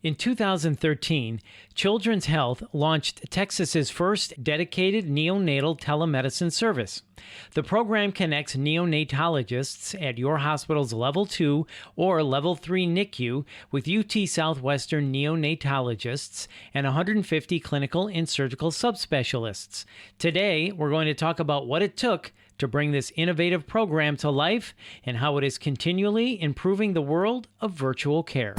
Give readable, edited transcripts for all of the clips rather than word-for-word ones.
In 2013, Children's Health launched Texas's first dedicated neonatal telemedicine service. The program connects neonatologists at your hospital's Level 2 or Level 3 NICU with UT Southwestern neonatologists and 150 clinical and surgical subspecialists. Today, we're going to talk about what it took to bring this innovative program to life and how it is continually improving the world of virtual care.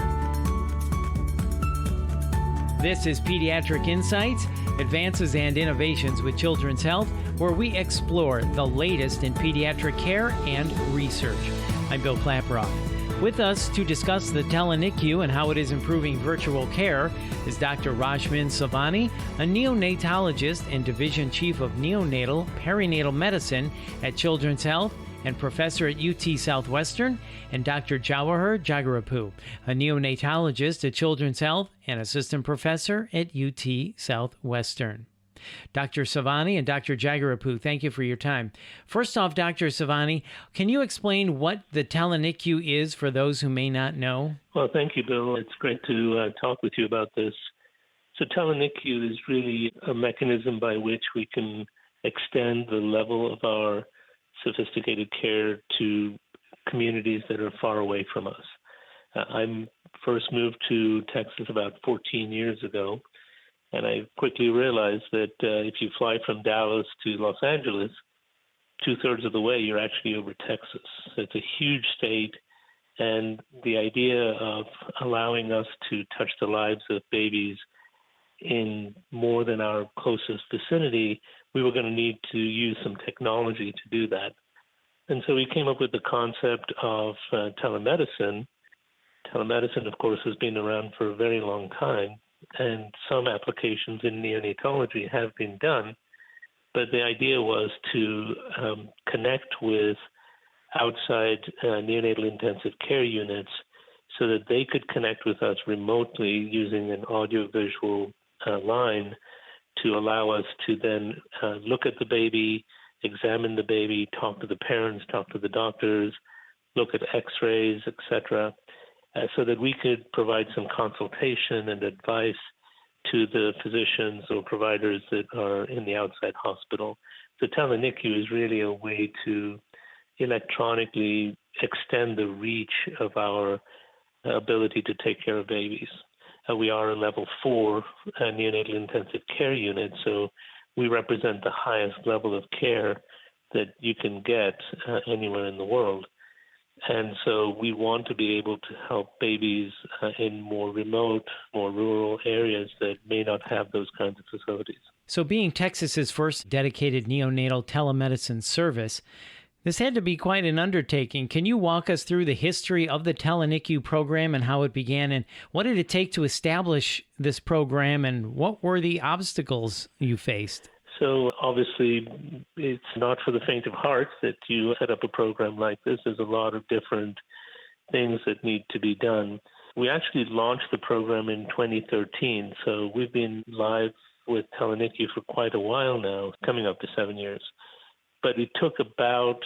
This is Pediatric Insights, Advances and Innovations with Children's Health, where we explore the latest in pediatric care and research. I'm Bill Klaproth. With us to discuss the TeleNICU and how it is improving virtual care is Dr. Rashmin Savani, a neonatologist and Division Chief of Neonatal Perinatal Medicine at Children's Health and professor at UT Southwestern, and Dr. Jawahar Jagarapu, a neonatologist at Children's Health and assistant professor at UT Southwestern. Dr. Savani and Dr. Jagarapu, thank you for your time. First off, Dr. Savani, can you explain what the TeleNICU is for those who may not know? Well, thank you, Bill. It's great to talk with you about this. So TeleNICU is really a mechanism by which we can extend the level of our sophisticated care to communities that are far away from us. I first moved to Texas about 14 years ago, and I quickly realized that if you fly from Dallas to Los Angeles, 2/3 of the way you're actually over Texas. So it's a huge state, and the idea of allowing us to touch the lives of babies in more than our closest vicinity, we were going to need to use some technology to do that. And so we came up with the concept of telemedicine. Telemedicine, of course, has been around for a very long time, and some applications in neonatology have been done. But the idea was to connect with outside neonatal intensive care units so that they could connect with us remotely using an audiovisual line to allow us to then look at the baby, examine the baby, talk to the parents, talk to the doctors, look at x-rays, etc., so that we could provide some consultation and advice to the physicians or providers that are in the outside hospital. The TeleNICU is really a way to electronically extend the reach of our ability to take care of babies. We are a level 4 neonatal intensive care unit, so we represent the highest level of care that you can get anywhere in the world. And so we want to be able to help babies in more remote, more rural areas that may not have those kinds of facilities. So being Texas's first dedicated neonatal telemedicine service, this had to be quite an undertaking. Can you walk us through the history of the TeleNICU program and how it began, and what did it take to establish this program, and what were the obstacles you faced? So obviously, it's not for the faint of heart that you set up a program like this. There's a lot of different things that need to be done. We actually launched the program in 2013, so we've been live with TeleNICU for quite a while now, coming up to 7 years. But it took about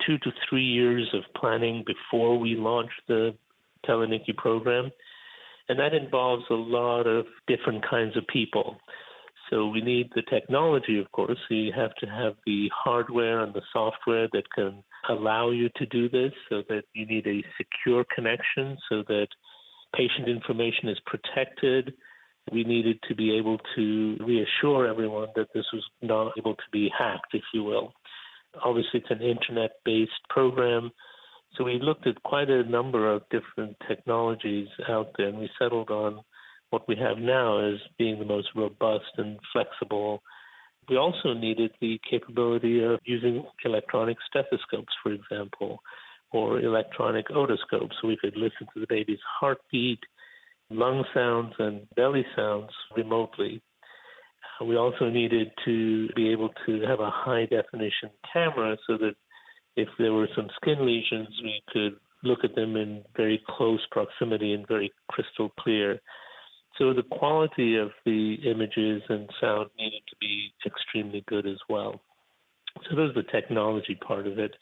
2 to 3 years of planning before we launched the TeleNICU program. And that involves a lot of different kinds of people. So we need the technology, of course. So you have to have the hardware and the software that can allow you to do this, so that you need a secure connection so that patient information is protected. We needed to be able to reassure everyone that this was not able to be hacked, if you will. Obviously, it's an internet-based program, so we looked at quite a number of different technologies out there, and we settled on what we have now as being the most robust and flexible. We also needed the capability of using electronic stethoscopes, for example, or electronic otoscopes, so we could listen to the baby's heartbeat, lung sounds, and belly sounds remotely. We also needed to be able to have a high-definition camera so that if there were some skin lesions, we could look at them in very close proximity and very crystal clear. So the quality of the images and sound needed to be extremely good as well. So there's the technology part of it.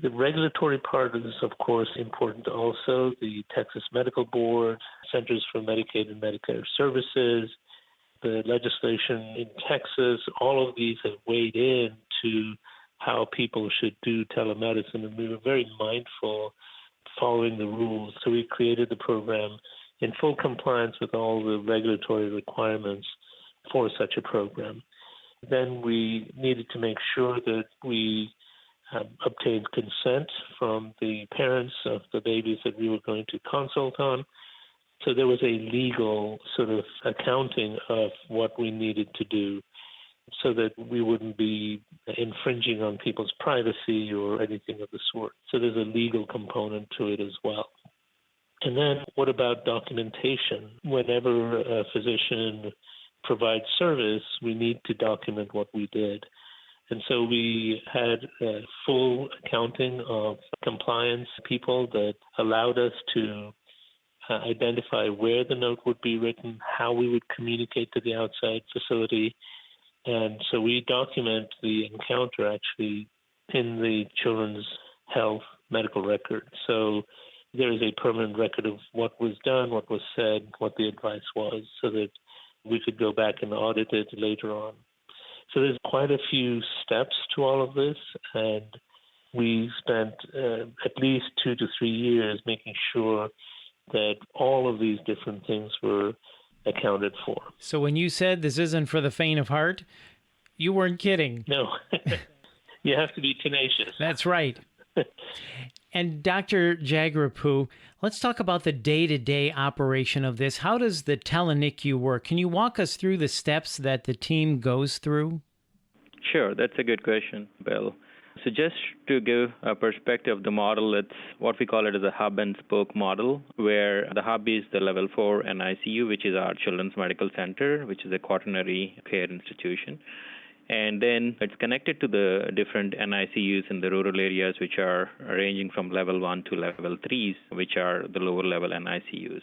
The regulatory part is, of course, important also. The Texas Medical Board, Centers for Medicaid and Medicare Services, the legislation in Texas, all of these have weighed in to how people should do telemedicine, and we were very mindful following the rules. So we created the program in full compliance with all the regulatory requirements for such a program. Then we needed to make sure that we obtained consent from the parents of the babies that we were going to consult on. So there was a legal sort of accounting of what we needed to do so that we wouldn't be infringing on people's privacy or anything of the sort. So there's a legal component to it as well. And then what about documentation? Whenever a physician provides service, we need to document what we did. And so we had a full accounting of compliance people that allowed us to identify where the note would be written, how we would communicate to the outside facility. And so we document the encounter actually in the children's health medical record. So there is a permanent record of what was done, what was said, what the advice was, so that we could go back and audit it later on. So there's quite a few steps to all of this, and we spent at least 2 to 3 years making sure that all of these different things were accounted for. So when you said this isn't for the faint of heart, you weren't kidding. No, you have to be tenacious. That's right. And Dr. Jagrapu, let's talk about the day-to-day operation of this. How does the TeleNICU work? Can you walk us through the steps that the team goes through? Sure, that's a good question, Bill. So just to give a perspective of the model, it's what we call it as a hub and spoke model, where the hub is the level 4 NICU, which is our Children's Medical Center, which is a quaternary care institution. And then it's connected to the different NICUs in the rural areas, which are ranging from level 1 to level 3s, which are the lower level NICUs.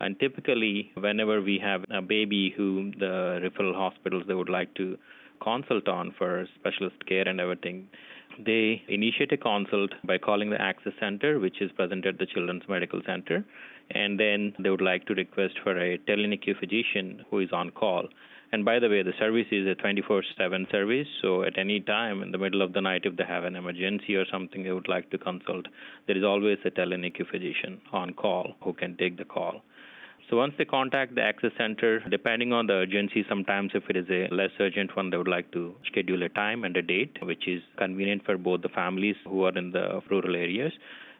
And typically, whenever we have a baby who the referral hospitals they would like to consult on for specialist care and everything, they initiate a consult by calling the access center, which is present at the Children's Medical Center, and then they would like to request for a TeleNICU physician who is on call. And by the way, the service is a 24/7 service, so at any time in the middle of the night, if they have an emergency or something they would like to consult, there is always a TeleNICU physician on call who can take the call. So once they contact the access center, depending on the urgency, sometimes if it is a less urgent one, they would like to schedule a time and a date, which is convenient for both the families who are in the rural areas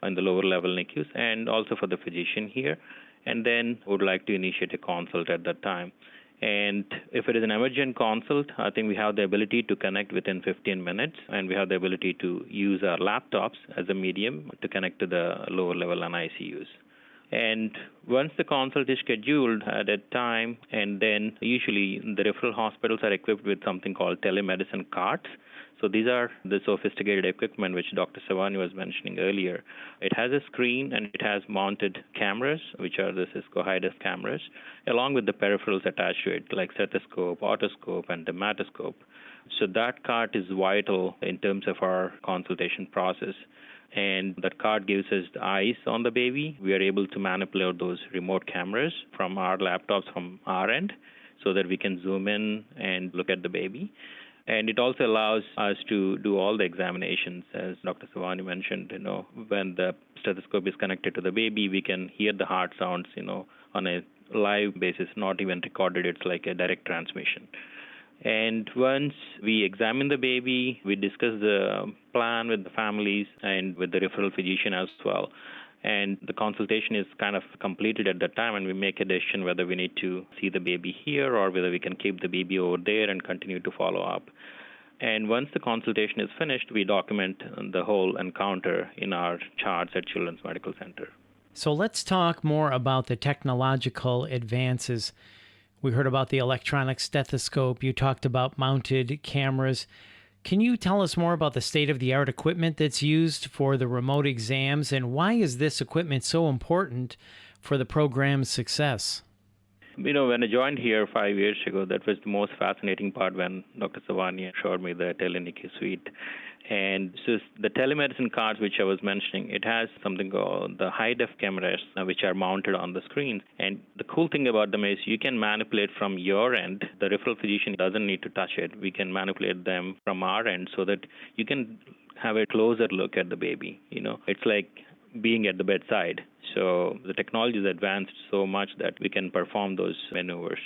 and the lower level NICUs, and also for the physician here, and then would like to initiate a consult at that time. And if it is an emergent consult, I think we have the ability to connect within 15 minutes, and we have the ability to use our laptops as a medium to connect to the lower level NICUs. And once the consult is scheduled at a time, and then usually the referral hospitals are equipped with something called telemedicine carts. So these are the sophisticated equipment which Dr. Savani was mentioning earlier. It has a screen and it has mounted cameras, which are the Cisco high-def cameras, along with the peripherals attached to it, like stethoscope, otoscope, and dermatoscope. So that cart is vital in terms of our consultation process. And that card gives us the eyes on the baby. We are able to manipulate those remote cameras from our laptops from our end so that we can zoom in and look at the baby. And it also allows us to do all the examinations. As Dr. Savani mentioned, when the stethoscope is connected to the baby, we can hear the heart sounds, on a live basis, not even recorded. It's like a direct transmission. And once we examine the baby, we discuss the plan with the families and with the referral physician as well. And the consultation is kind of completed at that time, and we make a decision whether we need to see the baby here or whether we can keep the baby over there and continue to follow up. And once the consultation is finished, we document the whole encounter in our charts at Children's Medical Center. So let's talk more about the technological advances. We heard about the electronic stethoscope. You talked about mounted cameras. Can you tell us more about the state-of-the-art equipment that's used for the remote exams, and why is this equipment so important for the program's success? When I joined here 5 years ago, that was the most fascinating part when Dr. Savani showed me the TeleNICU suite. And so the telemedicine cards, which I was mentioning, it has something called the high-def cameras, which are mounted on the screens. And the cool thing about them is you can manipulate from your end. The referral physician doesn't need to touch it. We can manipulate them from our end so that you can have a closer look at the baby. It's like being at the bedside. So the technology is advanced so much that we can perform those maneuvers.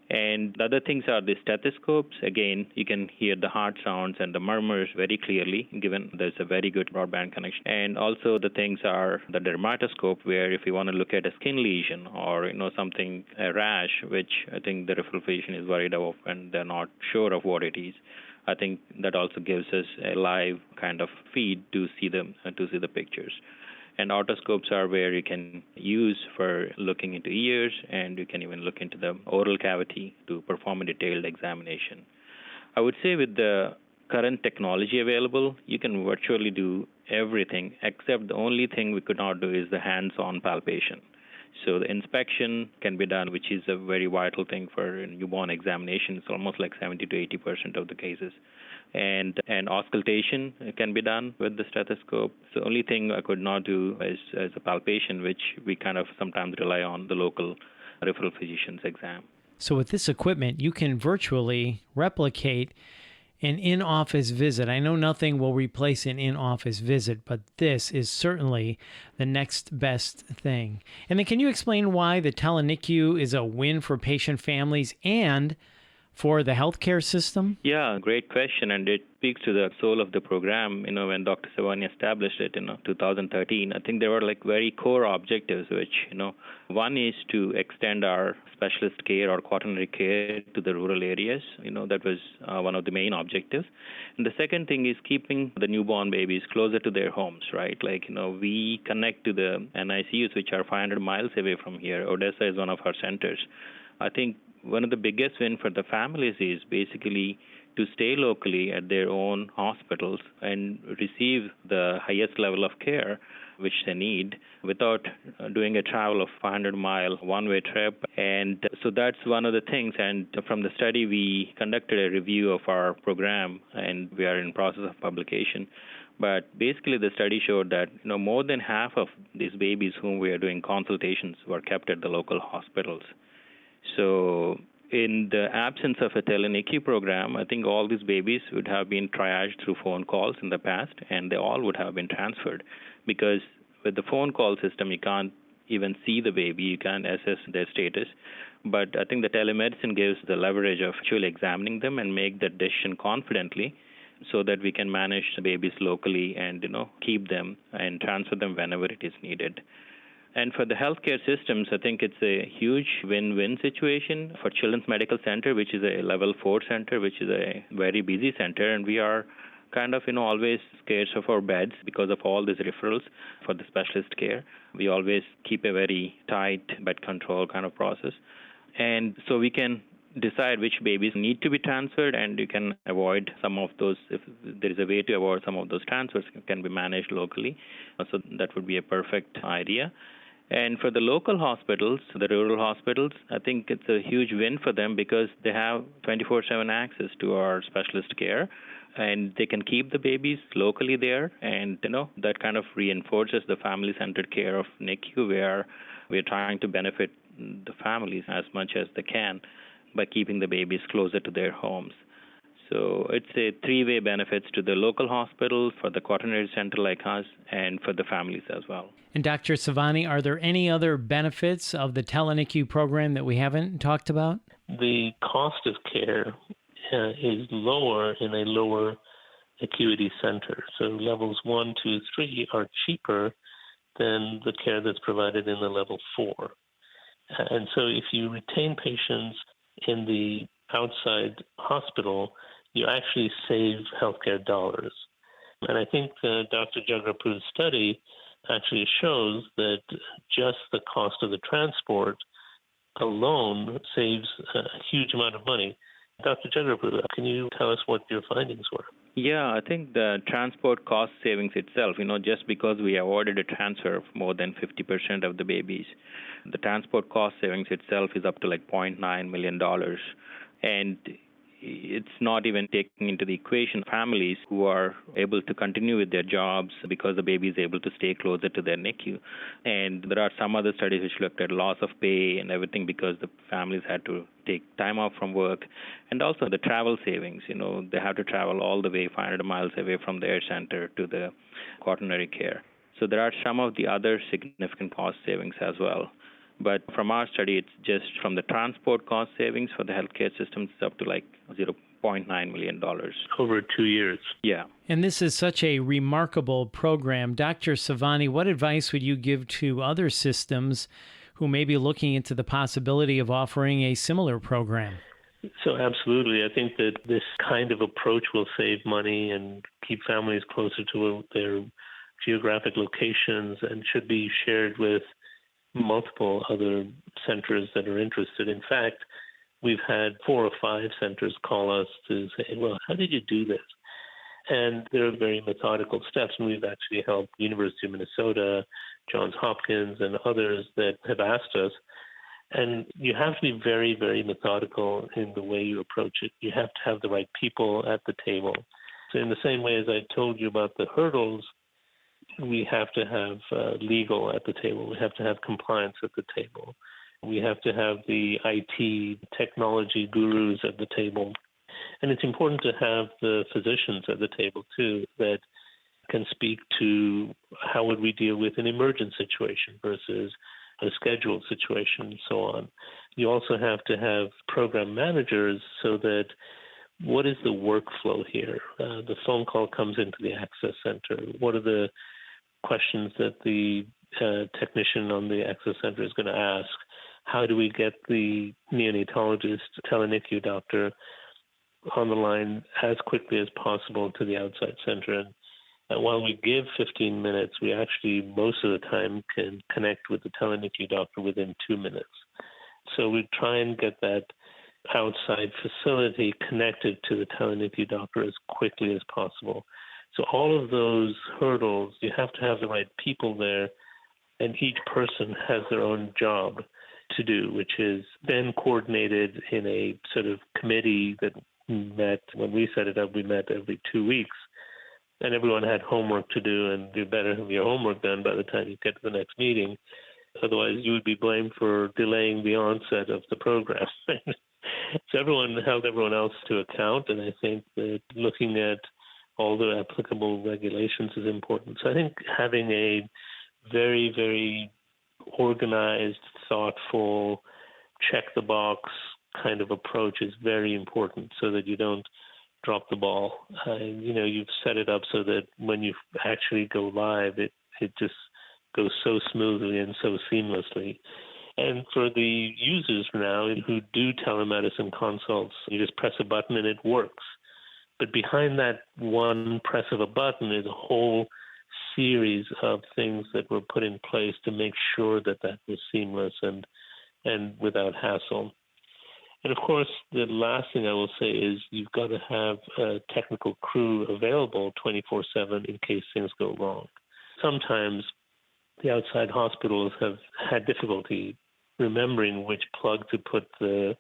And the other things are the stethoscopes. Again, you can hear the heart sounds and the murmurs very clearly, given there's a very good broadband connection. And also the things are the dermatoscope, where if you want to look at a skin lesion or something, a rash, which I think the referral physician is worried of and they're not sure of what it is. I think that also gives us a live kind of feed to see the pictures. And otoscopes are where you can use for looking into ears, and you can even look into the oral cavity to perform a detailed examination. I would say with the current technology available, you can virtually do everything, except the only thing we could not do is the hands-on palpation. So the inspection can be done, which is a very vital thing for a newborn examination. It's almost like 70 to 80% of the cases. And auscultation can be done with the stethoscope. So the only thing I could not do is a palpation, which we kind of sometimes rely on the local referral physician's exam. So with this equipment, you can virtually replicate an in-office visit. I know nothing will replace an in-office visit, but this is certainly the next best thing. And then can you explain why the TeleNICU is a win for patient families and for the healthcare system? Yeah, great question, and it speaks to the soul of the program. When Dr. Savani established it in 2013, I think there were very core objectives, which, one is to extend our specialist care or quaternary care to the rural areas. That was one of the main objectives. And the second thing is keeping the newborn babies closer to their homes, right? We connect to the NICUs, which are 500 miles away from here. Odessa is one of our centers. I think one of the biggest win for the families is basically to stay locally at their own hospitals and receive the highest level of care which they need without doing a travel of 500-mile one-way trip. And so that's one of the things. And from the study, we conducted a review of our program, and we are in process of publication. But basically, the study showed that more than half of these babies whom we are doing consultations were kept at the local hospitals. So in the absence of a TeleNICU program, I think all these babies would have been triaged through phone calls in the past, and they all would have been transferred. Because with the phone call system, you can't even see the baby, you can't assess their status. But I think the telemedicine gives the leverage of actually examining them and make that decision confidently so that we can manage the babies locally and keep them and transfer them whenever it is needed. And for the healthcare systems, I think it's a huge win-win situation for Children's Medical Center, which is a level 4 center, which is a very busy center. And we are kind of, always scarce of our beds because of all these referrals for the specialist care. We always keep a very tight bed control kind of process. And so we can decide which babies need to be transferred, and you can avoid some of those. If there is a way to avoid some of those transfers, it can be managed locally. So that would be a perfect idea. And for the local hospitals, the rural hospitals, I think it's a huge win for them because they have 24/7 access to our specialist care, and they can keep the babies locally there. And, that kind of reinforces the family-centered care of NICU, where we're trying to benefit the families as much as they can by keeping the babies closer to their homes. So it's a three-way benefits to the local hospitals, for the quaternary center like us, and for the families as well. And Dr. Savani, are there any other benefits of the TeleNICU program that we haven't talked about? The cost of care is lower in a lower acuity center. So levels 1, 2, 3 are cheaper than the care that's provided in the level 4. And so if you retain patients in the outside hospital, you actually save healthcare dollars. And I think Dr. Jagrapu's study actually shows that just the cost of the transport alone saves a huge amount of money. Dr. Jagrapu, can you tell us what your findings were? Yeah, I think the transport cost savings itself, just because we avoided a transfer of more than 50% of the babies, the transport cost savings itself is up to $0.9 million. And it's not even taking into the equation families who are able to continue with their jobs because the baby is able to stay closer to their NICU. And there are some other studies which looked at loss of pay and everything because the families had to take time off from work, and also the travel savings. They have to travel all the way 500 miles away from their center to the quaternary care. So there are some of the other significant cost savings as well. But from our study, it's just from the transport cost savings for the healthcare systems up to like $0.9 million. Over 2 years. Yeah. And this is such a remarkable program. Dr. Savani, what advice would you give to other systems who may be looking into the possibility of offering a similar program? So absolutely. I think that this kind of approach will save money and keep families closer to their geographic locations and should be shared with multiple other centers that are interested. In fact, we've had 4 or 5 centers call us to say, well, how did you do this? And there are very methodical steps, and we've actually helped University of Minnesota, Johns Hopkins, and others that have asked us. And you have to be very, very methodical in the way you approach it. You have to have the right people at the table. So in the same way as I told you about the hurdles, we have to have legal at the table. We have to have compliance at the table. We have to have the IT technology gurus at the table. And it's important to have the physicians at the table, too, that can speak to how would we deal with an emergent situation versus a scheduled situation and so on. You also have to have program managers so that what is the workflow here? The phone call comes into the access center. What are the questions that the technician on the access center is going to ask? How do we get the neonatologist, TeleNICU doctor on the line as quickly as possible to the outside center? And while we give 15 minutes, we actually most of the time can connect with the TeleNICU doctor within 2 minutes. So we try and get that outside facility connected to the TeleNICU doctor as quickly as possible. So all of those hurdles, you have to have the right people there, and each person has their own job to do, which is then coordinated in a sort of committee that met. When we set it up, we met every 2 weeks, and everyone had homework to do, and you better have your homework done by the time you get to the next meeting. Otherwise, you would be blamed for delaying the onset of the program. So everyone held everyone else to account, and I think that looking at all the applicable regulations is important. So I think having a very, very organized, thoughtful, check-the-box kind of approach is very important so that you don't drop the ball. You've set it up so that when you actually go live, it just goes so smoothly and so seamlessly. And for the users now who do telemedicine consults, you just press a button and it works. But behind that one press of a button is a whole series of things that were put in place to make sure that that was seamless and without hassle. And of course, the last thing I will say is you've got to have a technical crew available 24/7 in case things go wrong. Sometimes the outside hospitals have had difficulty remembering which plug to put the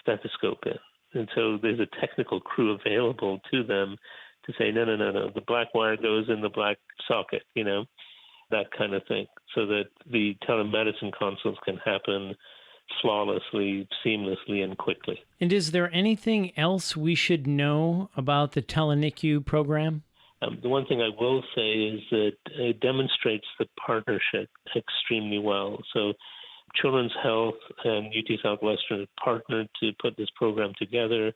stethoscope in. And so there's a technical crew available to them to say, no, the black wire goes in the black socket, that kind of thing, so that the telemedicine consults can happen flawlessly, seamlessly, and quickly. And is there anything else we should know about the TeleNICU program? The one thing I will say is that it demonstrates the partnership extremely well. So Children's Health and UT Southwestern have partnered to put this program together,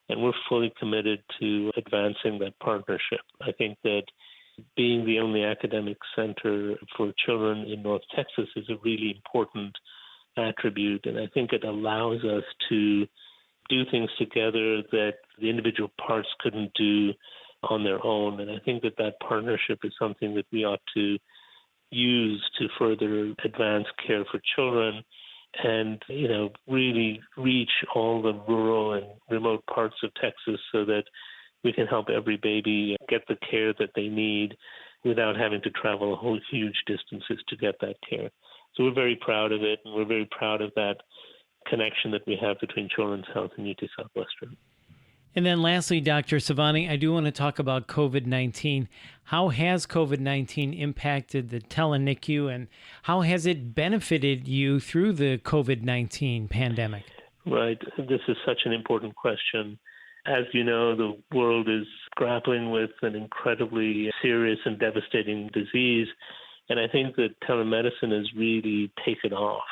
and we're fully committed to advancing that partnership. I think that being the only academic center for children in North Texas is a really important attribute, and I think it allows us to do things together that the individual parts couldn't do on their own. And I think that partnership is something that we ought to use to further advance care for children and, really reach all the rural and remote parts of Texas so that we can help every baby get the care that they need without having to travel whole huge distances to get that care. So we're very proud of it, and we're very proud of that connection that we have between Children's Health and UT Southwestern. And then lastly, Dr. Savani, I do want to talk about COVID-19. How has COVID-19 impacted the TeleNICU, and how has it benefited you through the COVID-19 pandemic? Right. This is such an important question. As you know, the world is grappling with an incredibly serious and devastating disease. And I think that telemedicine has really taken off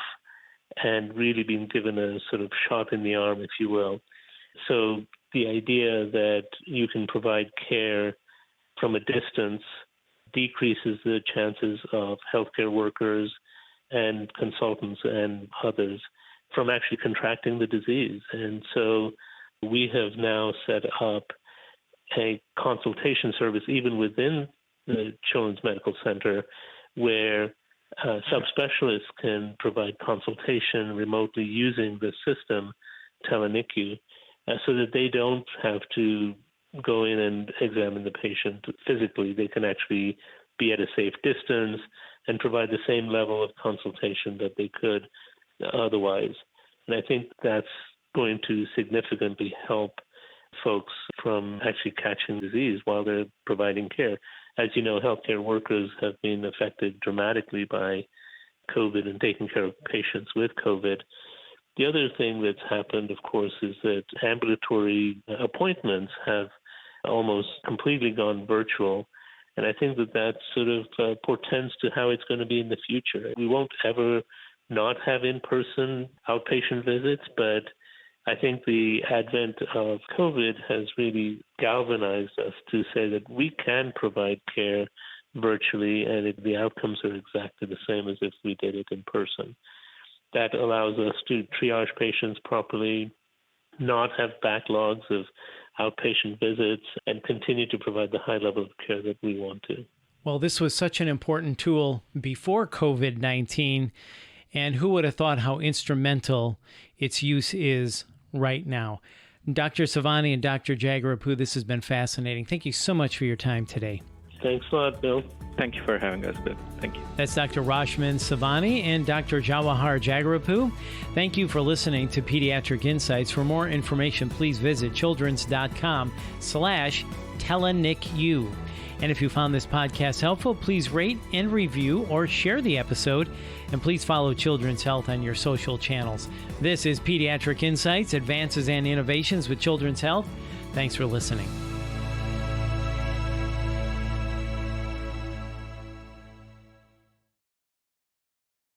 and really been given a sort of shot in the arm, if you will. So the idea that you can provide care from a distance decreases the chances of healthcare workers and consultants and others from actually contracting the disease. And so we have now set up a consultation service even within the Children's Medical Center where subspecialists can provide consultation remotely using the system, TeleNICU, so that they don't have to go in and examine the patient physically. They can actually be at a safe distance and provide the same level of consultation that they could otherwise. And I think that's going to significantly help folks from actually catching disease while they're providing care. As you know, healthcare workers have been affected dramatically by COVID and taking care of patients with COVID. The other thing that's happened, of course, is that ambulatory appointments have almost completely gone virtual. And I think that sort of portends to how it's going to be in the future. We won't ever not have in-person outpatient visits, but I think the advent of COVID has really galvanized us to say that we can provide care virtually and the outcomes are exactly the same as if we did it in person. That allows us to triage patients properly, not have backlogs of outpatient visits, and continue to provide the high level of care that we want to. Well, this was such an important tool before COVID-19, and who would have thought how instrumental its use is right now. Dr. Savani and Dr. Jagarapu, this has been fascinating. Thank you so much for your time today. Thanks a lot, Bill. Thank you for having us, Bill. Thank you. That's Dr. Rashman Savani and Dr. Jawahar Jagarapu. Thank you for listening to Pediatric Insights. For more information, please visit childrens.com/TeleNICU. And if you found this podcast helpful, please rate and review or share the episode. And please follow Children's Health on your social channels. This is Pediatric Insights, Advances and Innovations with Children's Health. Thanks for listening.